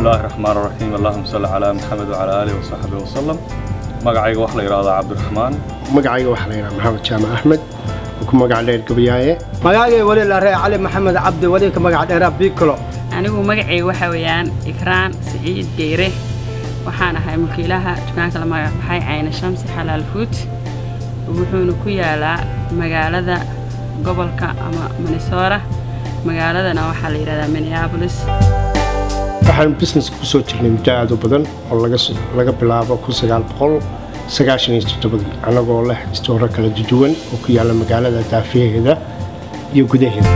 الله الرحمن الرحيم اللهم صل على محمد وعلى آله وصحبه وسلم. مقعيق وحلا يرادا عبد الرحمن. مقعيق وحلا يرادا محمد جامع أحمد. وكم مقعد لير قبياية. مقعيق ولي الله علي محمد عبد ولي كمقعد إيراب بيكلو. أنا هو مقعيق وحويان إكران سعيد جيره وحنا هاي مكيلها تكون كلام حي عين الشمس حلال فوت وحنا كيالا مقالة قبل كأما منصورة مقالة أنا وحلا يرادا مينيابوليس. waxaan business ku soo jirnay muddo badan oo laga bilaabo 1997 anagoo leh istooro kala duwan oo ku yaala magaalada Daafiyeeda iyo gudaheeda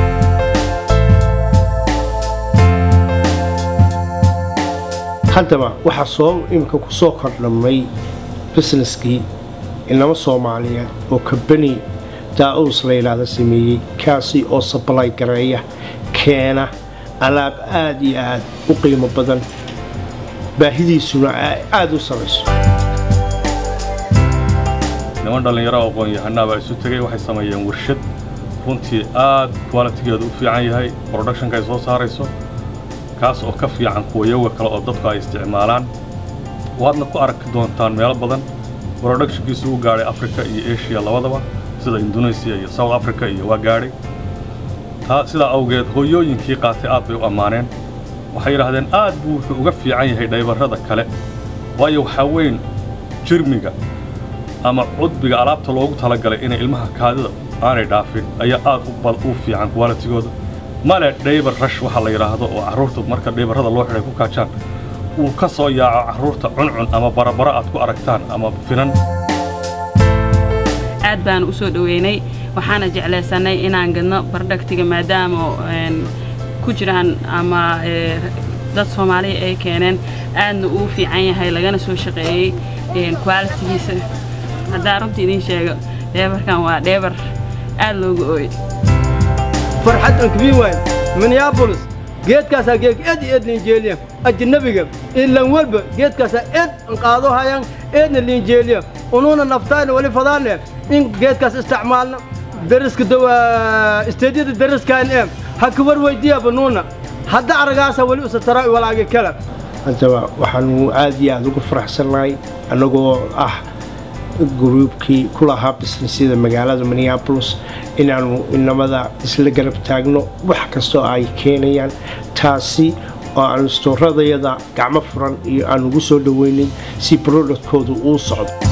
haddaba waxa soo imka ku soo kordhamay businesskii inama Soomaaliyeed oo company Daus la yiraahdo sameeyay kaasi oo supply gareeya keena alaab aad iyo aad u qiimo badan baahidiisuna aad u sareyso niman dhalinyaro aqoon yahanaba isu tagay waxay sameeyeen warshad runtii aad quality-geedu u fiican yahay production-ka ay soo saarayso kaas oo ka fiican kuwa yaga kale oo dadku ay isticmaalaan waadna ku arki doontaan meelo badan production-kiisu u gaaray Africa iyo Asia labadaba sida Indonesia iyo South Africa iyo waa gaaray sida awgeed hooyooyinkii qaatay aad bay u amaaneen waxay yiraahdeen aad buu wuxuu uga fiican yahay dhaybarada kale waayo waxa weyn jirmiga ama cudbiga alaabta loogu talagalay in ilmaha kaadida aanay dhaafin ayaa aad u fiican quality-gooda male dhaybar rush waxa la yiraahdo oo caruurta marka dhaybarada loo xiray ku kaajaan uu ka soo yaaco caruurta cuncun ama barabara aad ku aragtaan ama finan aad baan u soo dhaweynay waxaana jeclaysanay inaan gadno productiga maadaama ku jiraan ama dad Soomaali ay keeneen aadna uu fiican yahay lagana soo shaqeeyay quality-giisa hadaa runtii idin sheego dheebarkan waa dheebar aad loogu ooyay farxad kabiin weyn Minneapolis geedkaas geed Nigeria ajnabiga ilaa walba geedkaas qaado hayaan Nigeria ununa naftaan wali fadaan in geedkaas isticmaalna dariska dawaa isteediyada dariskan hakbar weydiya banuuna hadda aragaasa wali usatara walaaga kala haddaba waxaan aad iyo aad ugu faraxsanahay anagoo groupkii kulaha businessyada magaalada Minneapolis inaanu inamada isla garab taagno wax kasto ay keenayaan taasi oo aan stooradayada gacmo furan iyo aan ugu soo dhaweynay si product-koodu uu socdo